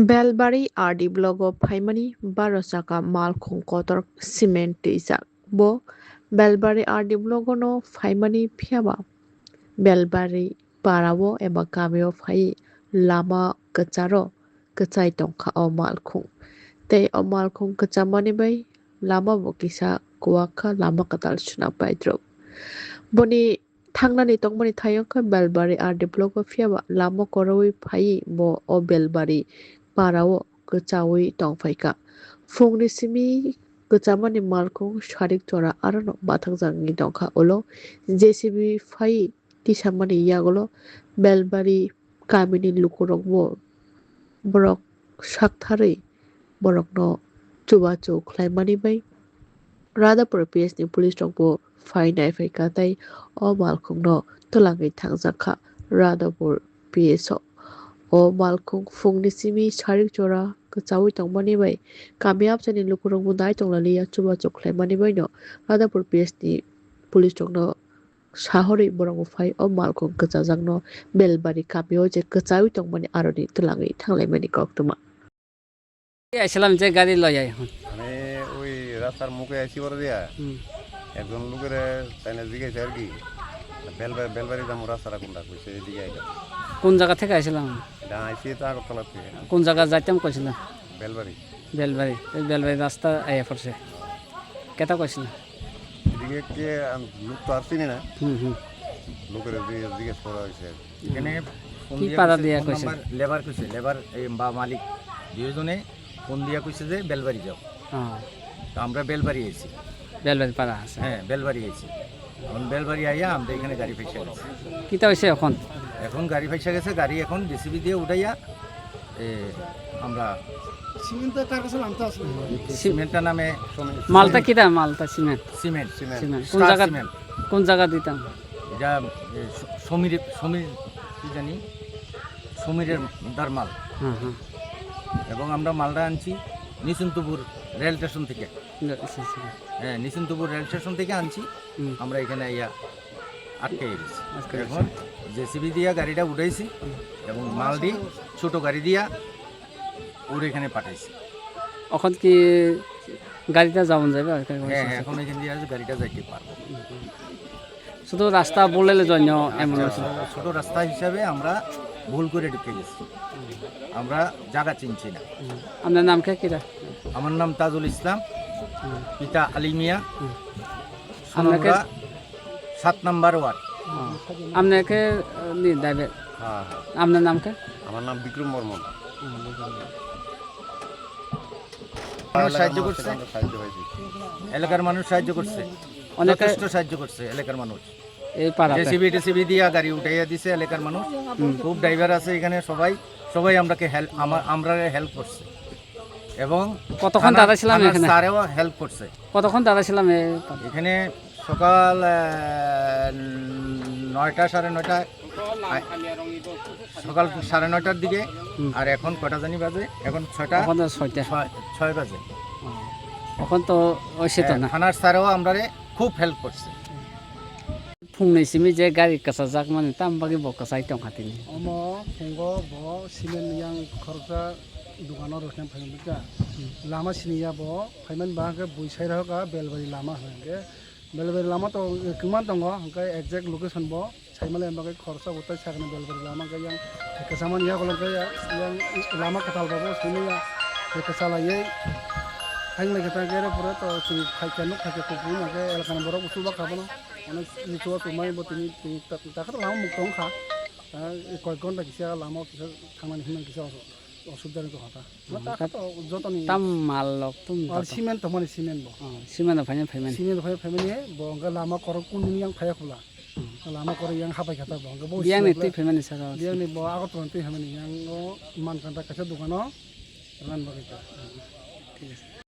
Belbari R D ব্লগৰ ফাইমানি 12 চাকা মাল খংকতৰ cement টেইজাক ব বেলবাৰী আৰ ডি ব্লগনো ফাইমানি ফিয়াবা বেলবাৰী পাৰাwo एबा गामियाव फाय लामा कचारो कचाय टंखा अ मालखुं ते अ मालखुं कचामानि बै लामा बकिसा कुवाखा लामा कताल सुना पाइद्रो बनि थांनानै तंमनि थायंखा बेलबारी आर डि ब्लगो फियाबा लामा करoi फाय ब अ बेलबारी पाराwo कचावै टंफायका फुंनि सिमि कचामानि मालखुं सारिक जरा आरो बाथांजांनि टंखा उलो जेसिबि फाय tisamani yagulo belbari kamini lukurokbo borok sakthari borokno chubachu khlaimani bai radapur PS ni police rokbo fainai faika tai o malkhungno tulangai thangjakha radapur PS o malkhung fungni simi sarik jora kchawi tongmani bai kamiap chani lukurokbo nai tonglali chubachu khlaimani bai no radapur PS ni police rokno শহরে বরং phi ও মালকং কচাজাংনো বেলবারি কামিও যে কচাউই তংমানি আরনি তুলাঙै থাংলাইমানি কক্তমা আইছিলাম যে গাড়ি লই I এখন আমি ওই রাস্তার মুখে আইছি বড় দিয়া একজন লোকের তাইনা জিজ্ঞাসা আর কি বেলবাড়ি যাবো রাস্তাটা কোনটা কইছে এদিকে আইটা কোন জায়গা থেকে আইছিলাম এটা আইছি তো আগরতলা থেকে কোন জায়গা যাইতাম কইছিলাম বেলবাড়ি বেলবাড়ি রাস্তা আইয়া পড়ছে কেটা কইছিলাম এদিকে কে লোক তো আর চিনি না লোকের জিজ্ঞেস করা হয়েছে এখানে কি পাড়া দিয়া কইছে লেবার কইছে লেবার এই বা মালিক দুইজনে ফোন দিয়া কইছে যে বেলবাড়ি যাও তো আমরা বেলবাড়ি আইছি বেলবাড়ি পাড়া আছে হ্যাঁ বেলবাড়ি আইছি এখন বেলবাড়ি আইয়া আমরা এখানে গাড়ি ফাইসা গেছে কিতা হইছে এখন গাড়ি ফাইসা গেছে গাড়ি এখন জেসিবি দিয়ে উঠাইয়া আমরা সিমেন্টটা নামে মালটা কিতা মালটা সিমেন্ট সিমেন্ট কোন জায়গা দিতাম এটা সমীর কি জানি সমীরের দার মাল এবং আমরা মালটা আনছি নিচুন্তপুর রেল স্টেশন থেকে হ্যাঁ নিচুন্তপুর রেল স্টেশন থেকে আনছি আমরা এখানে আইয়া আটকে গেছি এখন জেসিবি দিয়া গাড়িটা উঠাইছি এবং মাল দিয়ে ছোট গাড়ি দিয়া ওর এখানে পাঠাইছি এখন কি গাড়িটা যাবন যাবে হ্যাঁ এখন এখান দিয়ে গাড়িটা যাইতে পারবো শুধু রাস্তা বললে জন্য এমন ছোট রাস্তা হিসাবে আমরা ভুল করে ঢুকে গেছি আমরা জায়গা চিনছি না আপনার নাম কে কিরা আমার নাম তাজুল ইসলাম পিতা আলিমিয়া আপনাকে 7 নম্বর ওয়ার্ড আপনাকে দাবে হ্যাঁ আপনার নাম কে আমার নাম বিক্রম বর্মন সাহায্য করছে এলাকার মানুষ সাহায্য করছে যথেষ্ট সাহায্য করছে এলাকার মানুষ এই পাড়া জেসিবি দিয়া গাড়ি উঠাইয়া দিছে এলাকার মানুষ খুব ড্রাইভার আছে এখানে সবাই আমরা হেল্প করছে এবং কতক্ষণ দাঁড়াছিলাম এখানে স্যারেও হেল্প করছে কতক্ষণ দাঁড়াছিলাম এখানে সকাল 9টা 9:30 সকাল 9:30টার দিকে আর এখন কটা জানি বাজে এখন 6টা 6 বাজে এখন তো ওইসে তো না থানার স্যারেও আমরা খুব হেল্প করছে फुंनैसिमि जे गारि कसा जाक माने तामबागि बकसाय टं हातिनि अमो फुंगो बो सिमेन्ट yang खरसा दुकानाव रखना फाइनका लामा सिनिया बो फाइमान बागे बुइसाइ रहका बेलबारि लामा हंगे बेलबारि लामा तो किमान दङ हंका एक्जेक्ट लोकेशन बो साइमाले बागे खरसा उताय सागने बेलबारि लामा गा yang kesamaan ya kalau yang lama ketal babo sini ya kesalahan haing lagi kita kira pura to si kaikan kaca kupu naga elkan borok usul bak apa no ono nicoba tumai buat ini tak kan lama muktong kah koi lagi sih lama bisa tangan hilang kisah osudar itu kata tak jotan ini tam malok tum simen teman simen bo simen famen ya bo enggak lama korok kuning yang kayak pula lama korok yang apa kata bo enggak bo dia nih famen sih dia nih bo aku tuh nanti famen yang iman kanta kasih dukan no dengan begitu